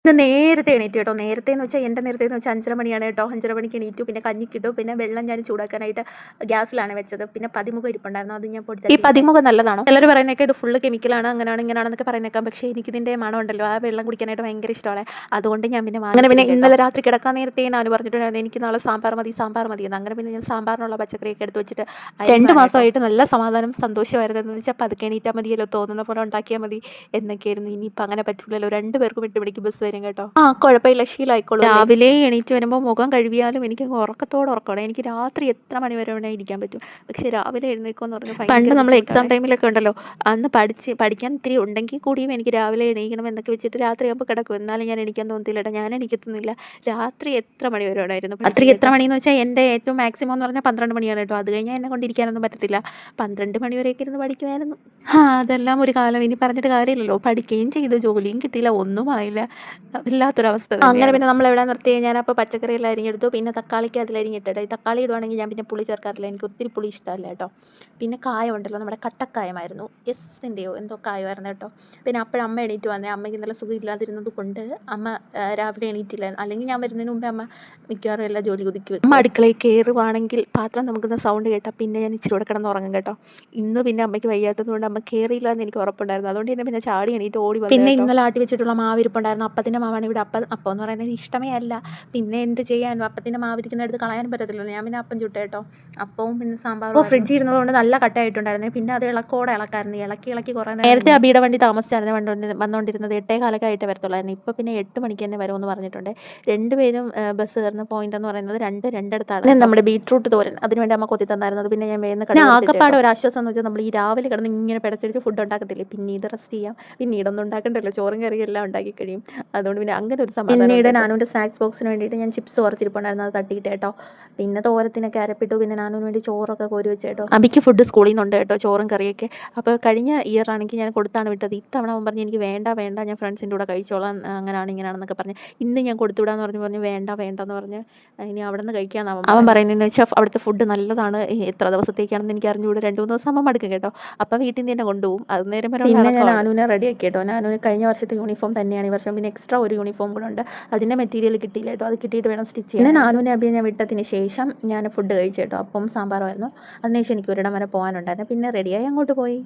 ഇത് നേരത്തെ എണീറ്റു കേട്ടോ. നേരത്തെ എന്ന് വെച്ചാൽ എൻ്റെ നേരത്തെ എന്ന് വെച്ചാൽ 5:30 മണിയാണ് കേട്ടോ. 5:30 മണിക്ക് എണീറ്റു. പിന്നെ കഞ്ഞിക്കിട്ടു. പിന്നെ വെള്ളം ഞാൻ ചൂടാക്കാനായിട്ട് ഗ്യാസിലാണ് വെച്ചത്. പിന്നെ പതിമുഖം ഇരിപ്പുണ്ടായിരുന്നു, അത് ഞാൻ പൊടി. ഈ പതിമുഖം നല്ലതാണോ? ചിലർ പറയുന്നേക്കെ ഇത് ഫുള്ള് കെമിക്കലാണ്, അങ്ങനെയാണ് ഇങ്ങനെയാണെന്നൊക്കെ പറയുന്നേക്കാം. പക്ഷേ എനിക്കിതിൻ്റെ മണം ഉണ്ടല്ലോ, ആ വെള്ളം കുടിക്കാനായിട്ട് ഭയങ്കര ഇഷ്ടമാണ്. അതുകൊണ്ട് ഞാൻ പിന്നെ അങ്ങനെ പിന്നെ ഇന്നലെ രാത്രി കിടക്കാൻ നേരത്തെ ഞാൻ പറഞ്ഞിട്ടുണ്ടായിരുന്നു എനിക്ക് നാളെ സാമ്പാർ മതി എന്ന്. അങ്ങനെ പിന്നെ ഞാൻ സാമ്പാറിനുള്ള പച്ചക്കറിയൊക്കെ എടുത്ത് വെച്ചിട്ട് 2 മാസമായിട്ട് നല്ല സമാധാനം സന്തോഷമായിരുന്നു. എന്ന് വെച്ചാൽ പതുക്കെ എണീറ്റാൽ മതിയല്ലോ, തോന്നുന്ന പോലെ ഉണ്ടാക്കിയാൽ മതി എന്നൊക്കെയായിരുന്നു. ഇനിയിപ്പോൾ അങ്ങനെ പറ്റില്ലല്ലോ, 2 പേർക്കും 8 മണിക്ക് ബസ് വരും കേട്ടോ. കുഴപ്പമില്ല, ശീലമായിക്കോളൂ. രാവിലെ എണീറ്റ് വരുമ്പോൾ മുഖം കഴുകിയാലും എനിക്ക് ഉറക്കമാണ്. എനിക്ക് രാത്രി എത്ര മണി വരെ വേണേൽ ഇരിക്കാൻ പറ്റും. പക്ഷേ രാവിലെ എഴുന്നേക്കുമെന്ന് പറഞ്ഞാൽ പണ്ട് നമ്മൾ എക്സാം ടൈമിലൊക്കെ ഉണ്ടല്ലോ, അന്ന് പഠിക്കാൻ ഇത്തിരി ഉണ്ടെങ്കിൽ കൂടിയും എനിക്ക് രാവിലെ എണീക്കണം എന്നൊക്കെ വെച്ചിട്ട് രാത്രി ആകുമ്പോൾ കിടക്കും. എന്നാലും ഞാൻ എണീക്കാൻ തോന്നത്തില്ല കേട്ടോ. ഞാൻ എണീക്കത്തൊന്നുമില്ല. രാത്രി എത്ര മണി വരെ ഉണ്ടായിരുന്നു. രാത്രി എത്ര മണിയെന്ന് വെച്ചാൽ എൻ്റെ ഏറ്റവും മാക്സിമം എന്ന് പറഞ്ഞാൽ 12 മണിയാണ് കേട്ടോ. അത് കഴിഞ്ഞാൽ എന്നെ കൊണ്ടിരിക്കാനൊന്നും പറ്റത്തില്ല. 12 മണി വരെയൊക്കെ ഇരുന്ന് പഠിക്കുമായിരുന്നു. അതെല്ലാം ഒരു കാലം. ഇനി പറഞ്ഞിട്ട് കാര്യമില്ലല്ലോ. പഠിക്കുകയും ചെയ്തു, ജോലിയും കിട്ടിയില്ല, ഒന്നും ആയില്ല. വല്ലാത്തൊരവസ്ഥ. അങ്ങനെ പിന്നെ നമ്മൾ എവിടെ നിർത്തി, ഞാനപ്പോൾ പച്ചക്കറിയെല്ലാം അരിഞ്ഞെടുത്തു. പിന്നെ തക്കാളിക്ക് അതിലരിഞ്ഞിട്ടിട്ട്, ഈ തക്കാളി ഇടുവാണെങ്കിൽ ഞാൻ പിന്നെ പുളി ചേർക്കാറില്ല. എനിക്ക് ഒത്തിരി പുളി ഇഷ്ടമല്ല കേട്ടോ. പിന്നെ കായം ഉണ്ടല്ലോ, നമ്മുടെ കട്ടക്കായമായിരുന്നു, എസ്സിൻ്റെയോ എന്തോ കായമായിരുന്നു കേട്ടോ. പിന്നെ അപ്പോഴമ്മ എണീറ്റ് വന്നേ. അമ്മയ്ക്ക് ഇന്നലെ സുഖമില്ലാതിരുന്നത് കൊണ്ട് അമ്മ രാവിലെ എണീറ്റില്ല. അല്ലെങ്കിൽ ഞാൻ വരുന്നതിന് മുമ്പേ അമ്മ മിക്കവാറും എല്ലാ ജോലി ഒതുക്കി വെക്കും. അമ്മ അടുക്കളയിൽ കയറുവാണെങ്കിൽ പാത്രം നമുക്കുന്ന സൗണ്ട് കേട്ടാൽ പിന്നെ ഞാൻ ഇച്ചിരി കൂടെ കിടന്നുറങ്ങും കേട്ടോ. ഇന്ന് പിന്നെ അമ്മയ്ക്ക് വയ്യാത്തത് കൊണ്ട് അമ്മ കയറിയില്ല എന്ന് എനിക്ക് ഉറപ്പുണ്ടായിരുന്നു. അതുകൊണ്ട് തന്നെ പിന്നെ ചാടി എണീറ്റ് ഓടി വന്നു. പിന്നെ ഇന്നലെ ആട്ടി വെച്ചിട്ടുള്ള മാവിരിപ്പുണ്ടായിരുന്നു. അപ്പത്തിൻ്റെ മാവാണ് ഇവിടെ. അപ്പം എന്ന് പറയുന്നത് ഇഷ്ടമേ അല്ല. പിന്നെ എന്ത് ചെയ്യാനും, അപ്പത്തിൻ്റെ മാവിരിക്കുന്നിടത്ത് കളയാനും പറ്റത്തില്ലല്ലോ. ഞാൻ പിന്നെ അപ്പം ചുട്ട കേട്ടോ. അപ്പവും പിന്നെ സാമ്പാറും ഫ്രിഡ്ജിൽ ഇരുന്നതുകൊണ്ട് നല്ല കട്ടയായിട്ടുണ്ടായിരുന്നു. പിന്നെ അത് ഇളക്കായിരുന്നു. ഇളക്കി കുറേ നേരത്തെ അബിയുടെ വണ്ടി താമസിച്ചായിരുന്നു വന്നുകൊണ്ടിരുന്നത്. 8:15 ആയിട്ട് വരത്തുള്ളായിരുന്നു. ഇപ്പോൾ പിന്നെ 8 മണിക്ക് തന്നെ വരുമെന്ന് പറഞ്ഞിട്ടുണ്ട്. 2 പേരും ബസ് കയറുന്ന പോയിന്റ് എന്ന് പറയുന്നത് 2 അടുത്താണ്. നമ്മുടെ ബീട്രൂട്ട് തോരൻ അതിനുവേണ്ടി അമ്മ കൊത്തി തന്നായിരുന്നത്. പിന്നെ ഞാൻ വേഗം ആകപ്പാടെ ഒരു ആശ്വാസം എന്ന് വെച്ചാൽ നമ്മൾ ഈ രാവിലെ കിടന്ന് ഇങ്ങനെ പിടച്ചടിച്ച് ഫുഡ് ഉണ്ടാക്കത്തില്ലേ, പിന്നീട് റെസ്റ്റ് ചെയ്യാം. പിന്നീടൊന്നും ഉണ്ടാക്കണ്ടല്ലോ, ചോറും കറിയും എല്ലാം ഉണ്ടാക്കി കഴിയും. അതുകൊണ്ട് പിന്നെ അങ്ങനെ ഒരു സമാധാനം. പിന്നീട് നാനുവിൻ്റെ സ്നാക്സ് ബോക്സിന് വേണ്ടിയിട്ട് ഞാൻ ചിപ്സ് കുറച്ചിരിപ്പുണ്ടായിരുന്നു, അത് തട്ടിയിട്ട് കേട്ടോ. പിന്നെ തോരത്തിനൊക്കെ അരപ്പിട്ടു. പിന്നെ നാനുവിന് വേണ്ടി ചോറൊക്കെ കോരി വെച്ച് കേട്ടോ. അബിക്ക് ഫുഡ് സ്കൂളിൽ നിന്നുണ്ട് കേട്ടോ, ചോറും കറിയൊക്കെ. അപ്പോൾ കഴിഞ്ഞ ഇയർ ആണെങ്കിൽ ഞാൻ കൊടുത്താണ് വിട്ടത്. ഇത്തവണ അവൻ പറഞ്ഞ് എനിക്ക് വേണ്ട ഞാൻ ഫ്രണ്ട്സിൻ്റെ കൂടെ കഴിച്ചോളാം, അങ്ങനെയാണ് ഇങ്ങനെയാണെന്നൊക്കെ പറഞ്ഞ്. ഇന്ന് ഞാൻ കൊടുത്തുവിടാന്ന് പറഞ്ഞ് വേണ്ടെന്ന് പറഞ്ഞ് ഇനി അവിടെ നിന്ന് കഴിക്കാമെന്നാവും അവൻ പറയുന്നതെന്ന് വെച്ചാൽ. അവിടുത്തെ ഫുഡ് നല്ലതാണ്. എത്ര ദിവസത്തേക്കാണെന്ന് എനിക്ക് അറിഞ്ഞുകൂടെ. 2-3 ദിവസം അമ്മ മടുക്കും കേട്ടോ. അപ്പോൾ വീട്ടിൽ നിന്ന് തന്നെ കൊണ്ടുപോകും. അത് നേരം വരെ പിന്നെ ഞാൻ നാനുവിനെ റെഡിയാക്കി കേട്ടോ. നാനുവിന് കഴിഞ്ഞ വർഷത്തെ യൂണിഫോം തന്നെയാണ് ഈ വർഷം. പിന്നെ എക്സ്ട്രാ ഒരു യൂണിഫോം കൂടെ ഉണ്ട്. അതിൻ്റെ മെറ്റീരിയൽ കിട്ടിയില്ല കേട്ടോ. അത് കിട്ടിയിട്ട് വേണം സ്റ്റിച്ച് ചെയ്യാൻ. പിന്നെ നാനുവിനെ അബിയെ ഞാൻ വിട്ടതിന് ശേഷം ഞാൻ ഫുഡ് കഴിച്ചു കേട്ടോ. അപ്പം സാമ്പാറുമായിരുന്നു. അതിനുശേഷം എനിക്ക് ഒരിടം വരെ പോകാനുണ്ടായിരുന്നു. പിന്നെ റെഡിയായി അങ്ങോട്ട് പോയി.